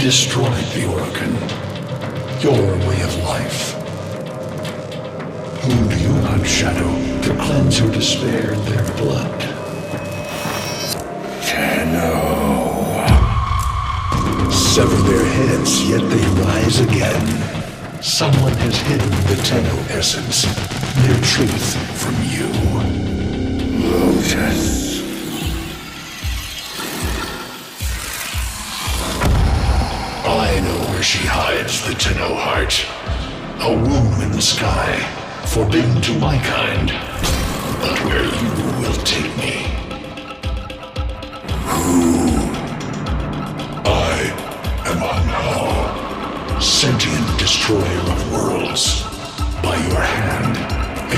destroyed the organ, your way of life. Who do you hunt, Shadow, to cleanse your despair in their blood? Tenno. Sever their heads, yet they rise again. Someone has hidden the Tenno essence, their truth from you. Lotus. I know where she hides the Tenno heart. A womb in the sky, forbidden to my kind, but where you will take me. I am Hunhow, sentient destroyer of worlds. By your hand,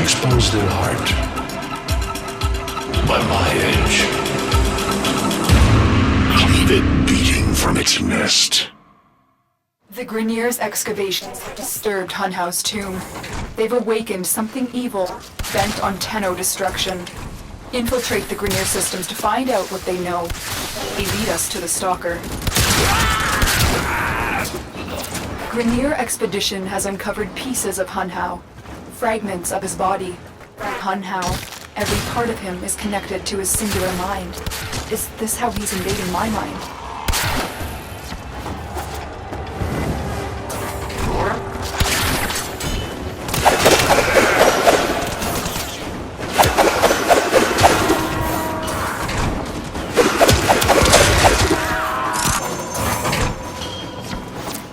expose their heart. By my edge, leave it beating from its nest. The Grineer's excavations have disturbed Hunhow's tomb. They've awakened something evil, bent on Tenno destruction. Infiltrate the Grineer systems to find out what they know. They lead us to the Stalker. Grineer Expedition has uncovered pieces of Hunhow, fragments of his body. Hunhow, every part of him is connected to his singular mind. Is this how he's invading my mind?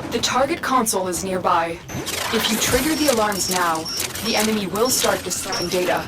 The target console is nearby. If you trigger the alarms now, the enemy will start destroying data.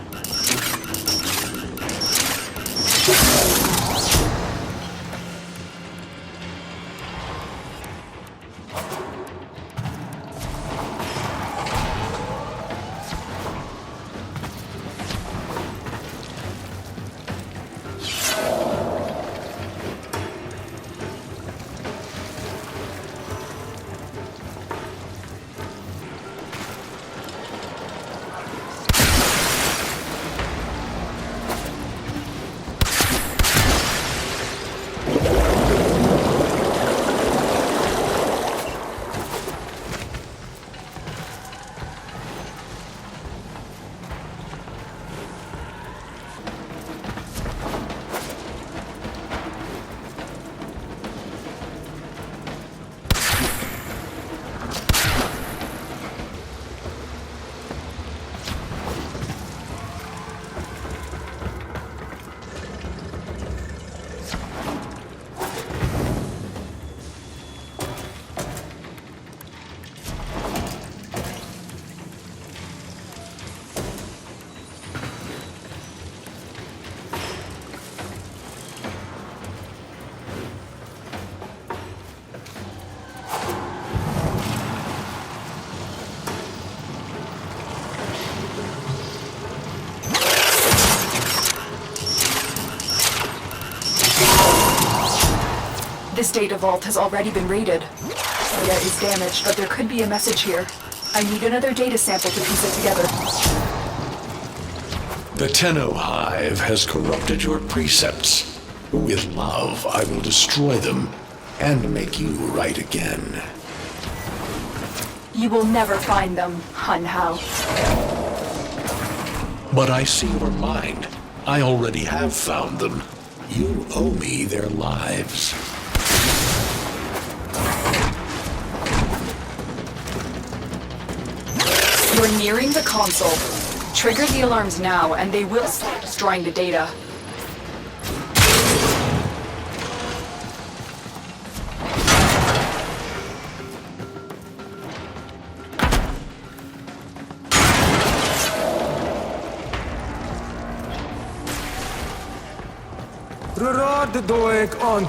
This data vault has already been raided. Data is damaged, but there could be a message here. I need another data sample to piece it together. The Tenno Hive has corrupted your precepts. With love, I will destroy them and make you right again. You will never find them, Hunhow. But I see your mind. I already have found them. You owe me their lives. You're nearing the console. Trigger the alarms now, and they will start destroying the data. Rod doeg on.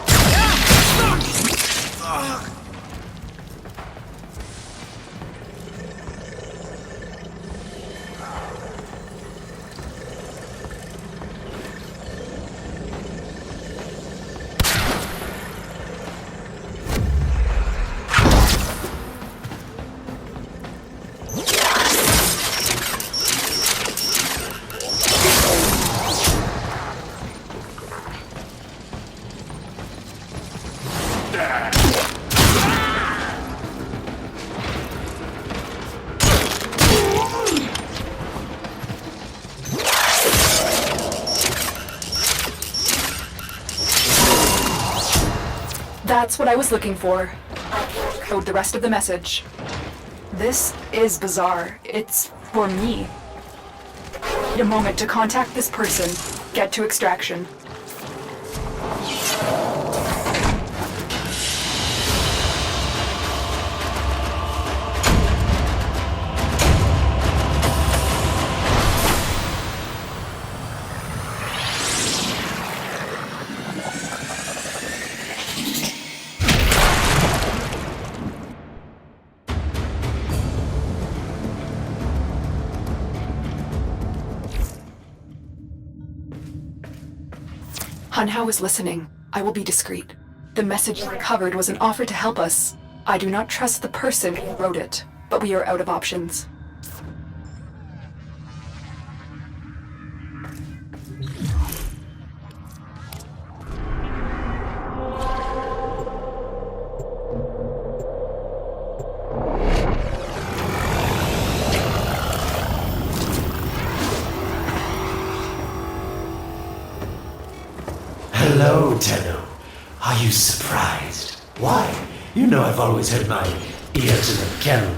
That's what I was looking for. Code the rest of the message. This is bizarre. It's for me. Need a moment to contact this person. Get to extraction. Hunhow is listening. I will be discreet. The message recovered was an offer to help us. I do not trust the person who wrote it, but we are out of options. Hello, Tenno. Are you surprised? Why? You know I've always had my ear to the kennel.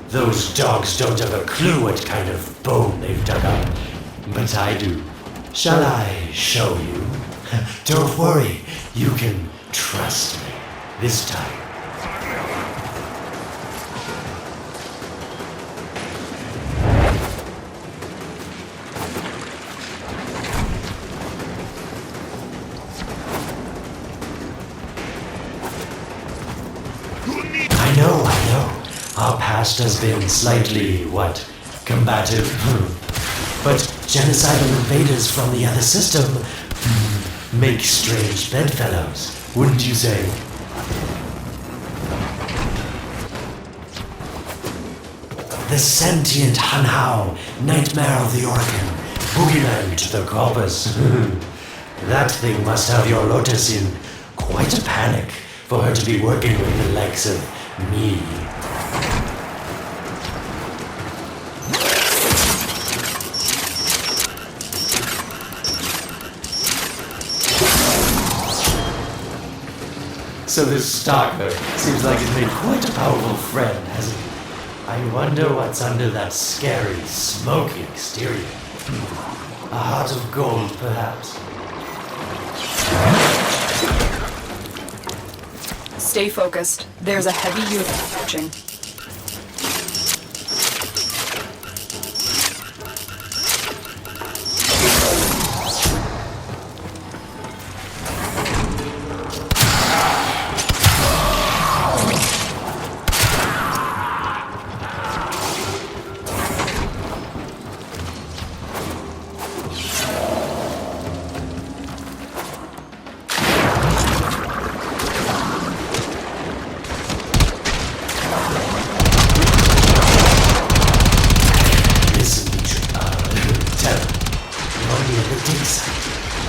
Those dogs don't have a clue what kind of bone they've dug up. But I do. Shall I show you? Don't worry. You can trust me. This time. I know. Our past has been slightly, combative. But genocidal invaders from the other system make strange bedfellows, wouldn't you say? The sentient Hunhow, nightmare of the Organ, boogeyman to the corpus. That thing must have your Lotus in quite a panic for her to be working with the likes of me. So this Stalker seems like he's made quite a powerful friend, hasn't he? I wonder what's under that scary, smoky exterior. A heart of gold, perhaps? Stay focused. There's a heavy unit approaching.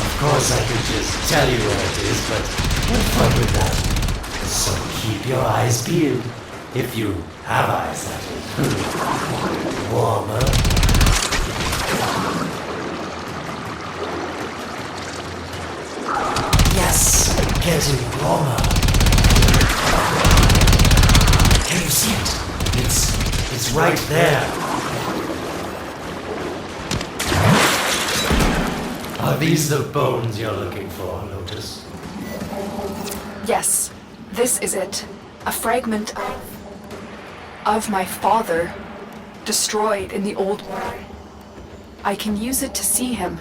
Of course I could just tell you where it is, but what fun with that? So keep your eyes peeled. If you have eyes, that is. Warmer. Yes, getting warmer. Can you see it? It's right there. Are these the bones you're looking for, Lotus? Yes, this is it. A fragment of my father, destroyed in the old war. I can use it to see him.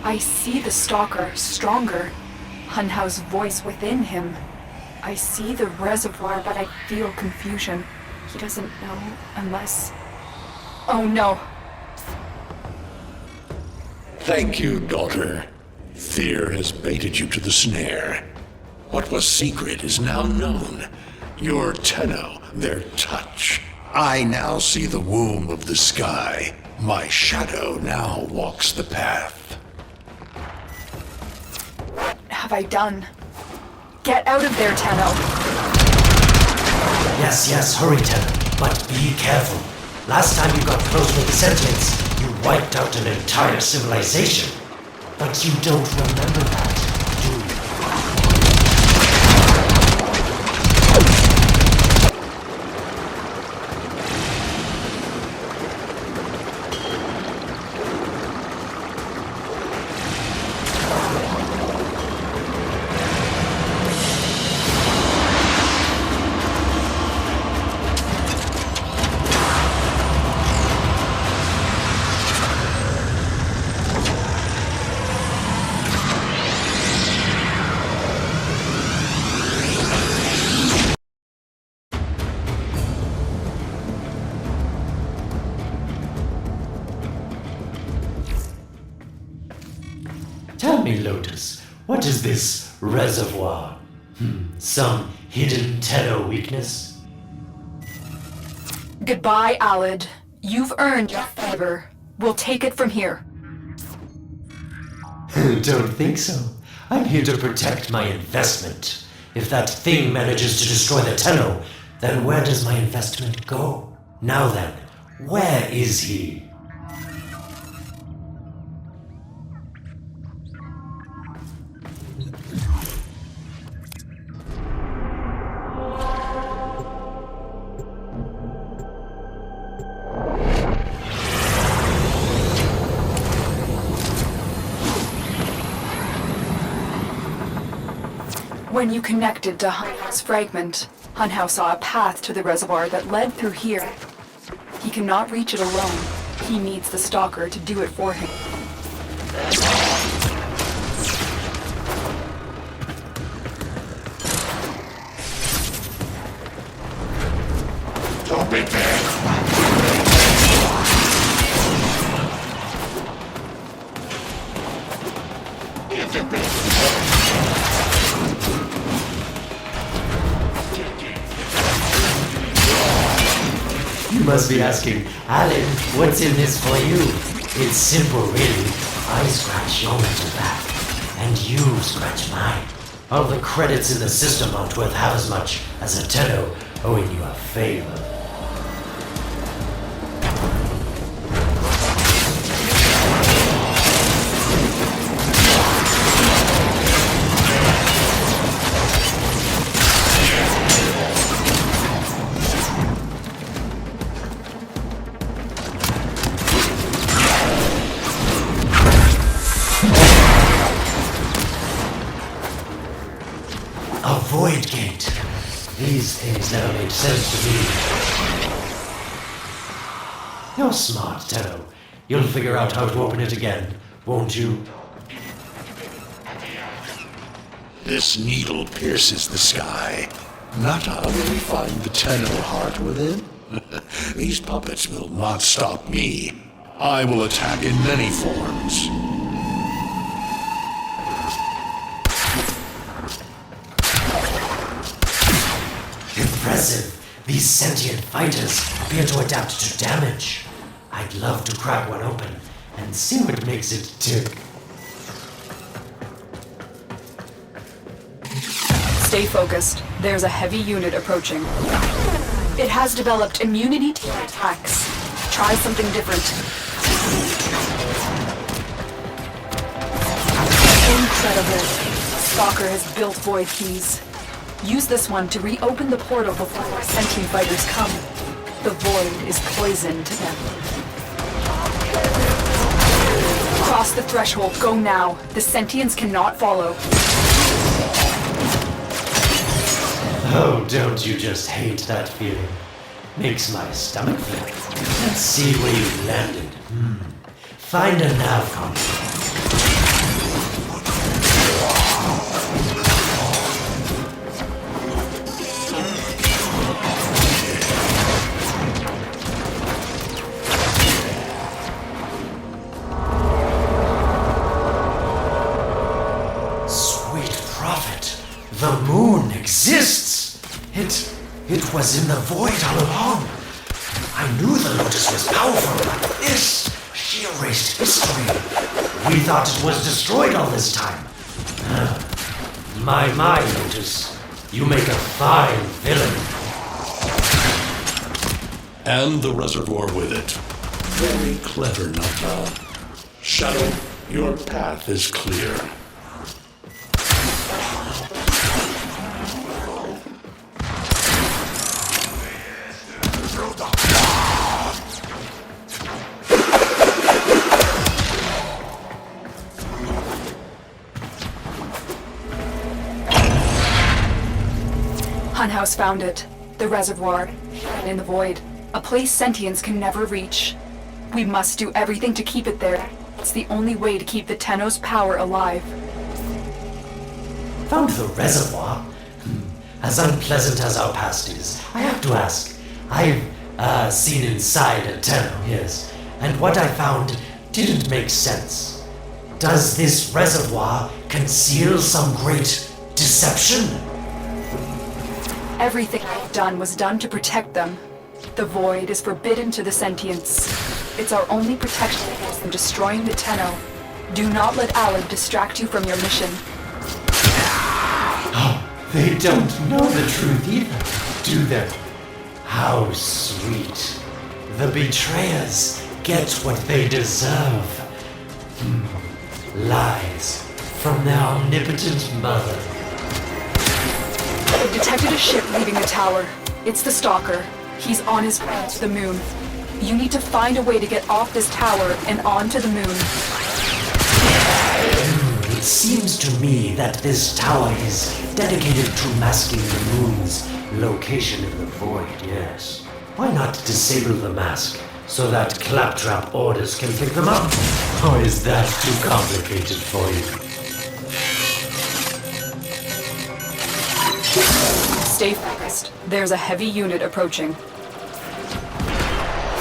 I see the Stalker stronger, Hunhow's voice within him. I see the reservoir, but I feel confusion. He doesn't know unless... Oh no. Thank you, daughter. Fear has baited you to the snare. What was secret is now known. Your Tenno, their touch. I now see the womb of the sky. My shadow now walks the path. What have I done? Get out of there, Tenno. Yes, hurry, Tenno. But be careful. Last time you got close with the sentients, you wiped out an entire civilization. But you don't remember that, do you? Tell me, Lotus, what is this reservoir? Some hidden Tenno weakness? Goodbye, Alid. You've earned your favor. We'll take it from here. Don't think so. I'm here to protect my investment. If that thing manages to destroy the Tenno, then where does my investment go? Now then, where is he? When you connected to Hunhow's fragment, Hunhow saw a path to the reservoir that led through here. He cannot reach it alone. He needs the Stalker to do it for him. Don't be dead. You must be asking, Alan, what's in this for you? It's simple, really. I scratch your mental back, and you scratch mine. All the credits in the system aren't worth half as much as a Tenno owing you a favor. A void gate. These things never made sense to me. You're smart, Tenno. You'll figure out how to open it again, won't you? This needle pierces the sky. Not how will we find the Tenno heart within? These puppets will not stop me. I will attack in many forms. Impressive. These sentient fighters appear to adapt to damage. I'd love to crack one open and see what makes it tick. Stay focused. There's a heavy unit approaching. It has developed immunity to your attacks. Try something different. Incredible. Stalker has built void keys. Use this one to reopen the portal before more sentient fighters come. The void is poison to them. Cross the threshold. Go now. The sentients cannot follow. Oh, don't you just hate that feeling? Makes my stomach flip. Let's see where you've landed. Find a nav console. The moon exists! It was in the void all along. I knew the Lotus was powerful, but this, she erased history. We thought it was destroyed all this time. My, Lotus, you make a fine villain. And the reservoir with it. Very clever, Napa. Shadow, your path is clear. Hunhow's found it. The reservoir. In the void. A place sentience can never reach. We must do everything to keep it there. It's the only way to keep the Tenno's power alive. Found the reservoir? As unpleasant as our past is, I have to ask. I've seen inside a Tenno, yes, and what I found didn't make sense. Does this reservoir conceal some great deception? Everything I've done was done to protect them. The void is forbidden to the sentients. It's our only protection against them destroying the Tenno. Do not let Alad distract you from your mission. Oh, they don't know the truth either, do they? How sweet. The betrayers get what they deserve. Lies from their omnipotent mother. I've detected a ship leaving the tower. It's the Stalker. He's on his way to the moon. You need to find a way to get off this tower and onto the moon. It seems to me that this tower is dedicated to masking the moon's location in the void, yes. Why not disable the mask so that claptrap orders can pick them up? Or is that too complicated for you? Stay focused. There's a heavy unit approaching.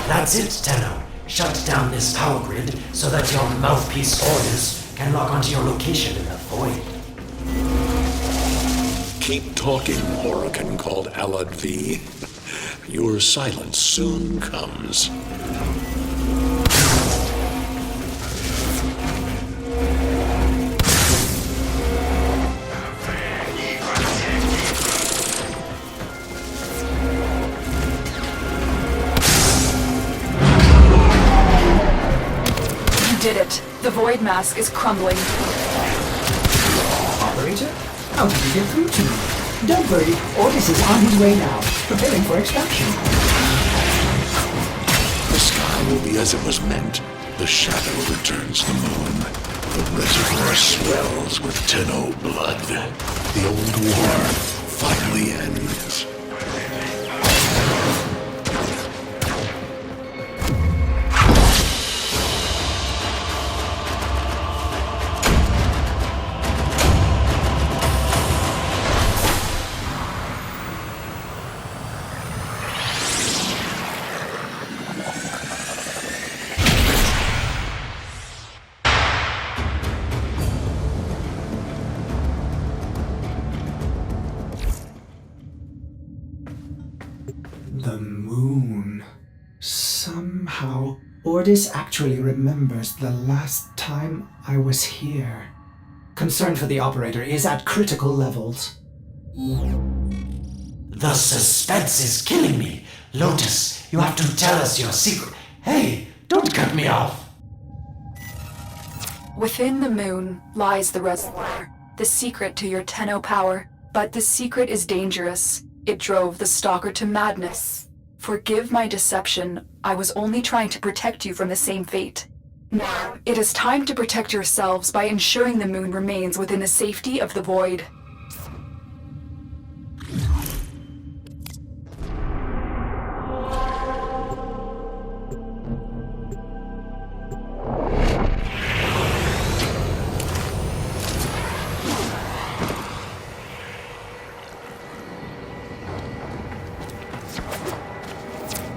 That's it, Tenno. Shut down this power grid so that your mouthpiece orders can log onto your location in the void. Keep talking, Huracan called Alad V. Your silence soon comes. Did it. The void mask is crumbling. Operator? How did you get through to me? Don't worry, Otis is on his way now, preparing for extraction. The sky will be as it was meant. The shadow returns the moon. The reservoir swells with Tenno blood. The old war finally ends. The moon. Somehow, Otis actually remembers the last time I was here. Concern for the operator is at critical levels. The suspense is killing me. Lotus, you have to tell us your secret. Hey, don't cut me off. Within the moon lies the reservoir, the secret to your Tenno power. But the secret is dangerous. It drove the Stalker to madness. Forgive my deception. I was only trying to protect you from the same fate. Now, it is time to protect yourselves by ensuring the moon remains within the safety of the void.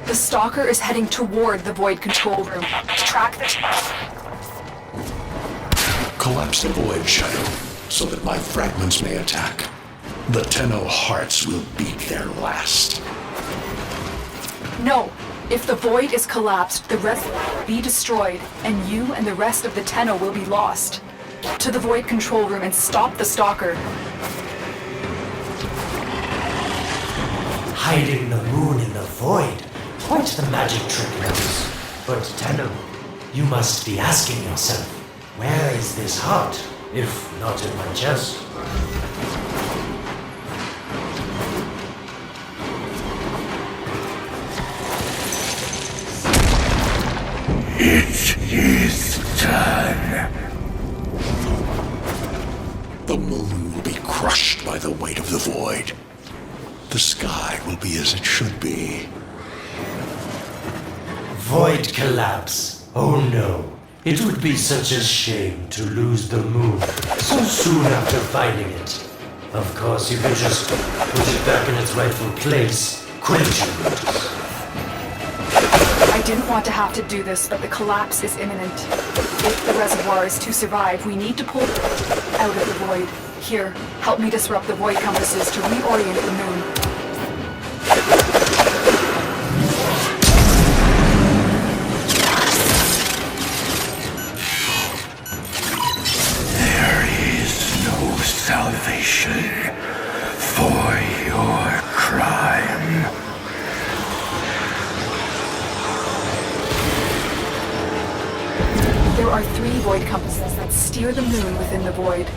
The Stalker is heading toward the void control room. Track the... Collapse the void, Shadow, so that my fragments may attack. The Tenno hearts will beat their last. No! If the void is collapsed, the reservoir will be destroyed, and you and the rest of the Tenno will be lost. Get to the void control room and stop the Stalker. Hiding the moon in the void. Quite the magic trick, Lotus. But Tenno, you must be asking yourself, where is this heart, if not in my chest? It is done. The moon will be crushed by the weight of the void. The sky will be as it should be. Void collapse. Oh no. It would be such a shame to lose the moon so soon after finding it. Of course, you can just put it back in its rightful place, couldn't you, Lotus? I didn't want to have to do this, but the collapse is imminent. If the reservoir is to survive, we need to pull it out of the void. Here, help me disrupt the void compasses to reorient the moon. There is no salvation for your crime. There are 3 void compasses that steer the moon within the void.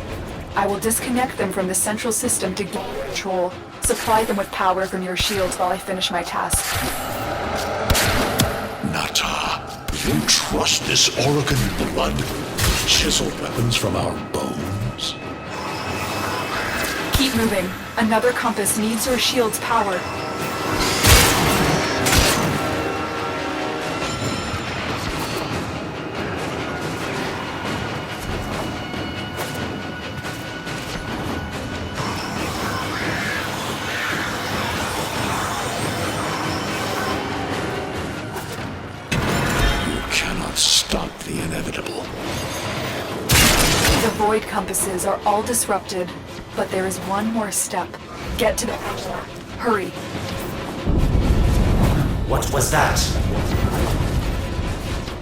I will disconnect them from the central system to gain control. Supply them with power from your shields while I finish my task. Nata, you trust this Orokin blood? Chiseled weapons from our bones? Keep moving. Another compass needs your shield's power. Stop the inevitable. The void compasses are all disrupted, but there is one more step. Get to the pendulum. Hurry. What was that?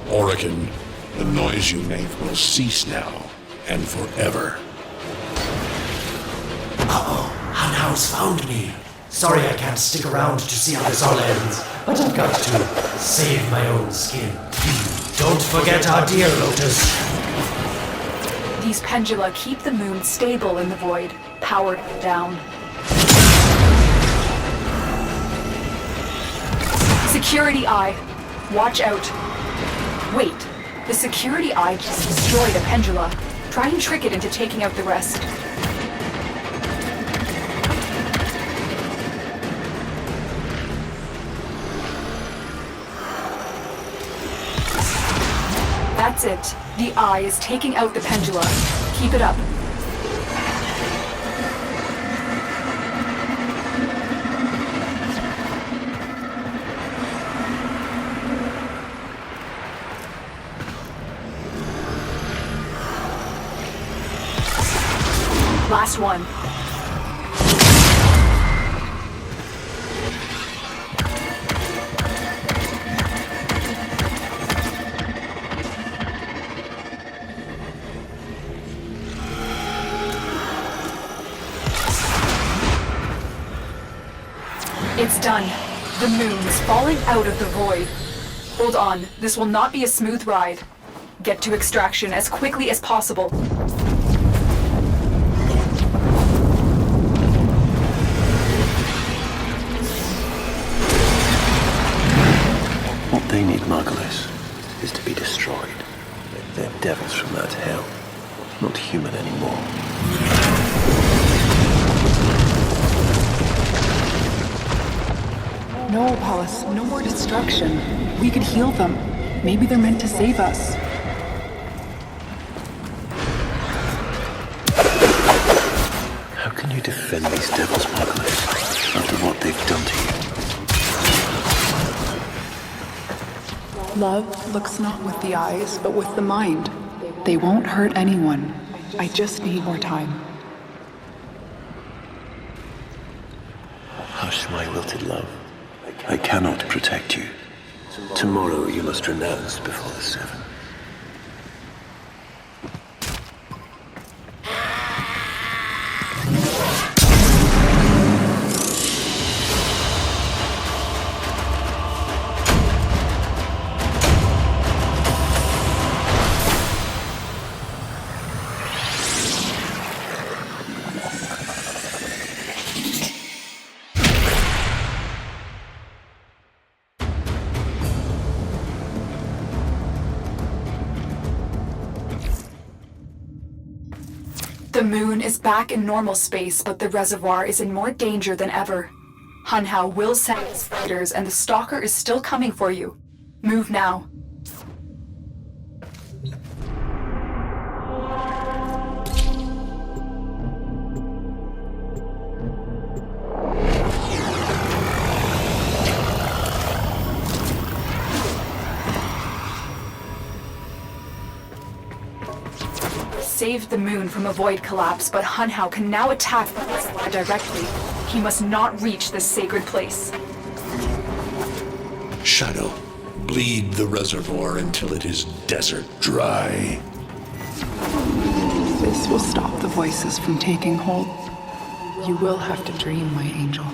Orokin, the noise you make will cease now, and forever. Uh-oh, Hunhow's found me. Sorry I can't stick around to see how this all ends, but I've got to save my own skin. Don't forget our dear Lotus. These pendula keep the moon stable in the void, powered down. Security eye. Watch out. Wait. The security eye just destroyed a pendula. Try and trick it into taking out the rest. That's it. The eye is taking out the pendula. Keep it up. Last one. It's done. The moon is falling out of the void. Hold on, this will not be a smooth ride. Get to extraction as quickly as possible. What they need, Margulis, is to be destroyed. They're devils from that hell, not human anymore. No, Paulus, no more destruction. We could heal them. Maybe they're meant to save us. How can you defend these devils, Margulis, after what they've done to you? Love looks not with the eyes, but with the mind. They won't hurt anyone. I just need more time. Hush, my wilted love. I cannot protect you. Tomorrow you must renounce before the 7. moon is back in normal space, but the reservoir is in more danger than ever. Hunhow will send its fighters, and the Stalker is still coming for you. Move now. Saved the moon from a void collapse, but Hunhow can now attack the reservoir directly. He must not reach this sacred place. Shadow, bleed the reservoir until it is desert dry. This will stop the voices from taking hold. You will have to dream, my angel.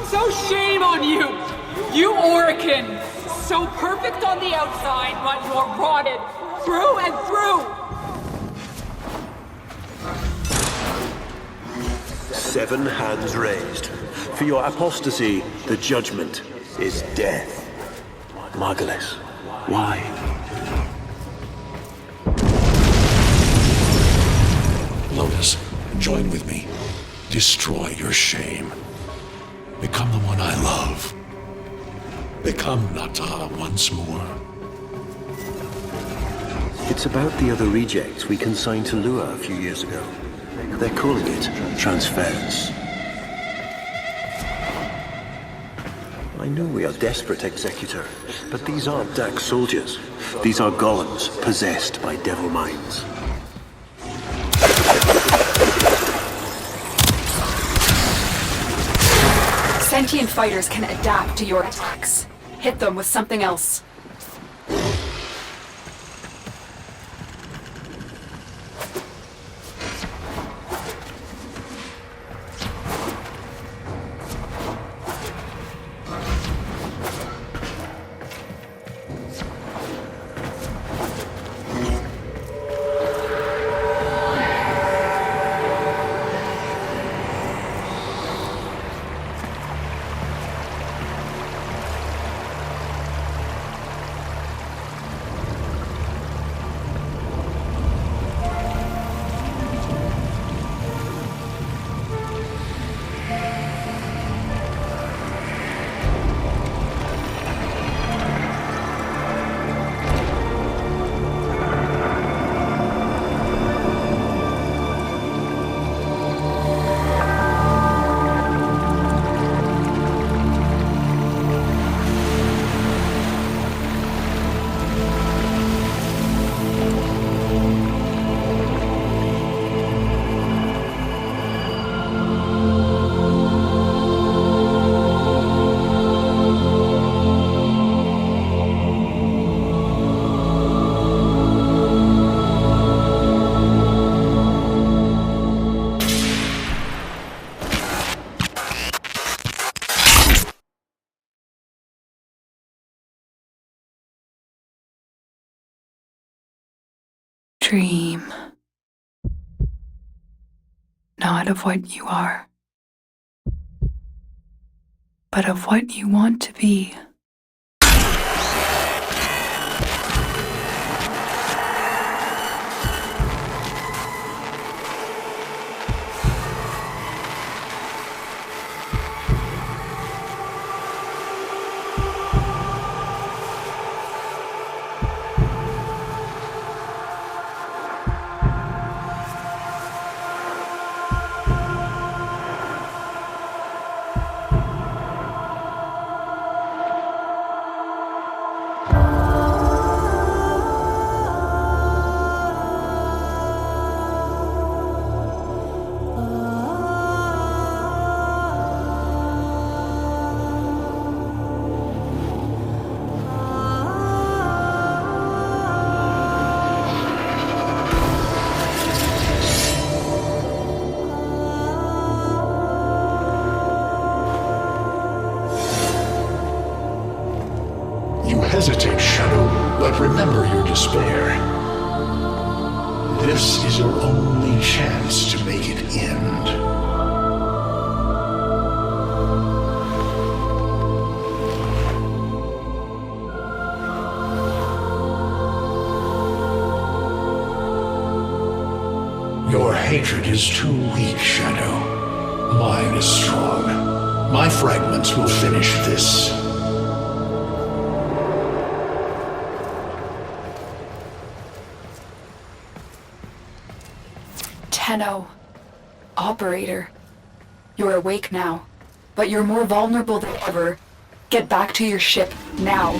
So shame on you! You Orican! So perfect on the outside, but you're rotted through and through! 7 hands raised. For your apostasy, the judgment is death. Margulis, why? Lotus, join with me. Destroy your shame. Become the one I love. Become Nata once more. It's about the other rejects we consigned to Lua a few years ago. They're calling it transference. I know we are desperate, Executor, but these aren't Dak soldiers. These are golems possessed by devil minds. Sentient fighters can adapt to your attacks. Hit them with something else. Dream. Not of what you are, but of what you want to be. Hesitate, Shadow, but remember your despair. This is your only chance to make it end. hatred is too weak, Shadow. Mine is strong. My fragments will finish this. Tenno. Operator. You're awake now, but you're more vulnerable than ever. Get back to your ship, now.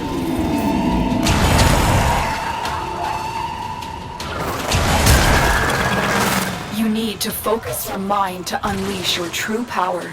You need to focus your mind to unleash your true power.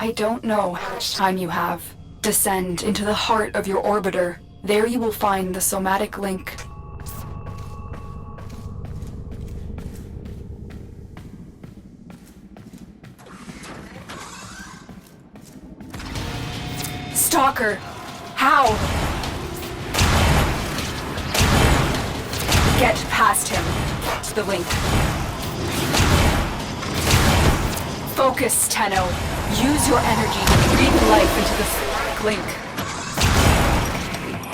I don't know how much time you have. Descend into the heart of your orbiter. There you will find the somatic link. Stalker! How? Get past him. To the link. Focus, Tenno. Use your energy to breathe life into the somatic link.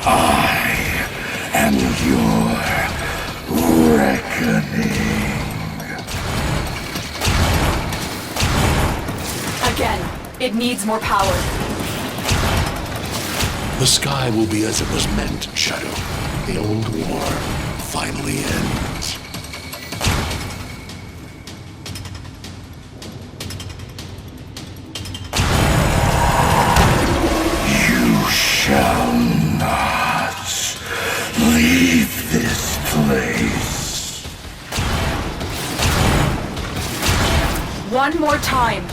I am your reckoning. Again, it needs more power. The sky will be as it was meant, Shadow. The old war finally ends. You shall not leave this place. One more time.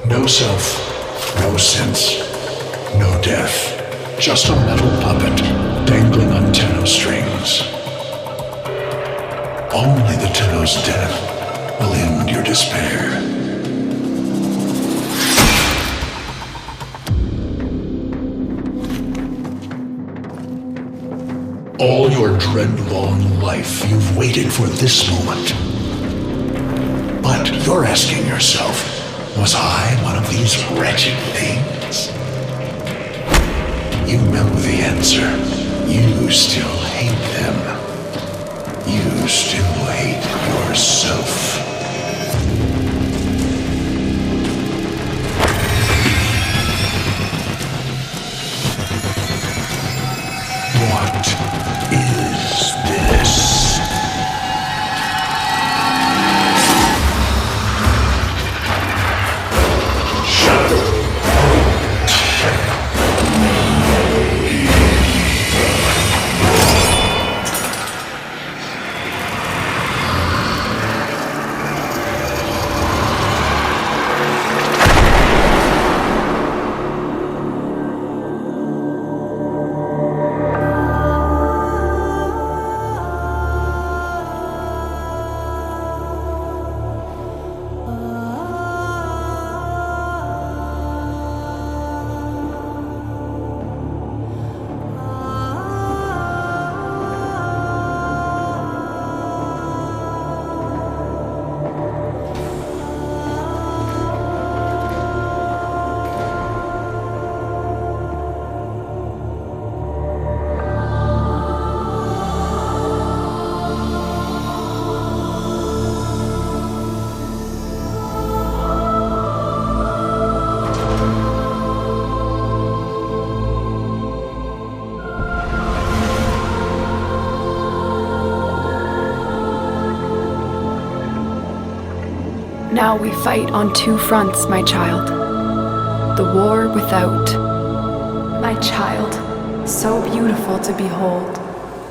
No self, no sense, no death. Just a metal puppet dangling on Tenno strings. Only the Tenno's death will end your despair. All your dread-long life, you've waited for this moment. But you're asking yourself, was I one of these wretched things? You know the answer. You still hate them. You still hate yourself. What is this? Now we fight on two fronts, my child. The war without. My child, so beautiful to behold.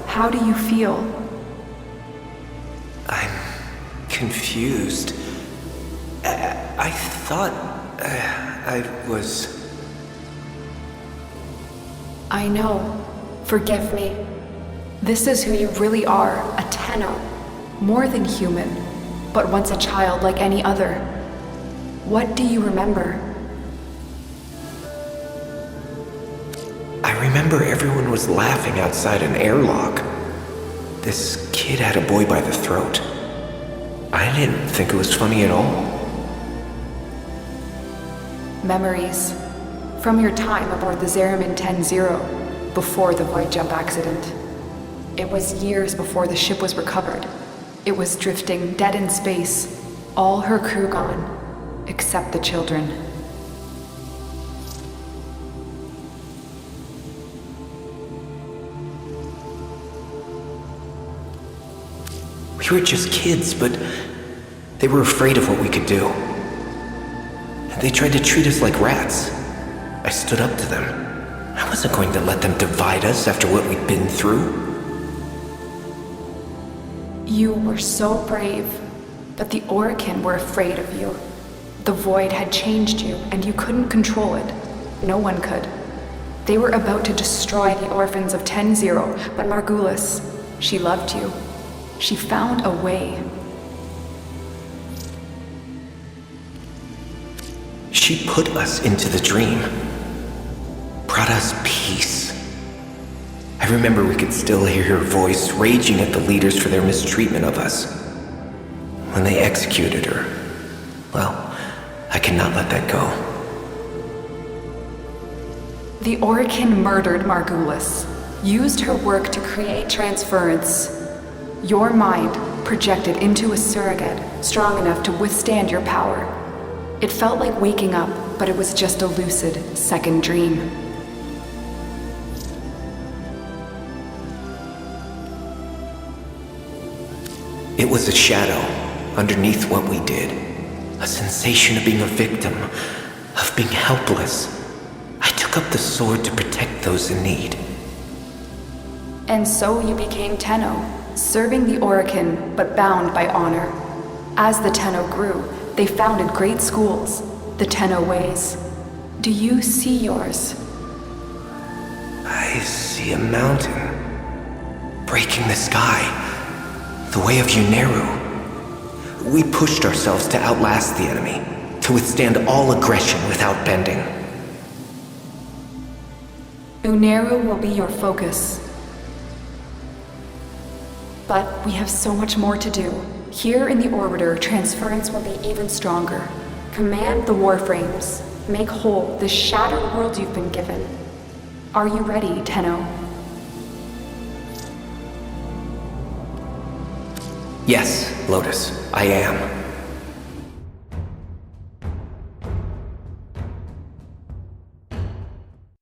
How do you feel? I'm confused. I thought I was... I know. Forgive me. This is who you really are, a Tenno. More than human, but once a child like any other. What do you remember? I remember everyone was laughing outside an airlock. This kid had a boy by the throat. I didn't think it was funny at all. Memories. From your time aboard the Zeramin 10-0, before the void jump accident. It was years before the ship was recovered. It was drifting dead in space, all her crew gone, except the children. We were just kids, but they were afraid of what we could do. They tried to treat us like rats. I stood up to them. I wasn't going to let them divide us after what we'd been through. You were so brave, but the Orokin were afraid of you. The void had changed you, and you couldn't control it. No one could. They were about to destroy the orphans of 10-0, but Margulis, she loved you. She found a way. She put us into the dream. Brought us peace. I remember we could still hear her voice raging at the leaders for their mistreatment of us. When they executed her, well, I cannot let that go. The Orokin murdered Margulis, used her work to create transference. Your mind projected into a surrogate strong enough to withstand your power. It felt like waking up, but it was just a lucid second dream. It was a shadow underneath what we did. A sensation of being a victim, of being helpless. I took up the sword to protect those in need. And so you became Tenno, serving the Orokin, but bound by honor. As the Tenno grew, they founded great schools, the Tenno ways. Do you see yours? I see a mountain, breaking the sky, the way of Uneru. We pushed ourselves to outlast the enemy, to withstand all aggression without bending. Uneru will be your focus. But we have so much more to do. Here in the Orbiter, transference will be even stronger. Command the Warframes. Make whole the shattered world you've been given. Are you ready, Tenno? Yes, Lotus, I am.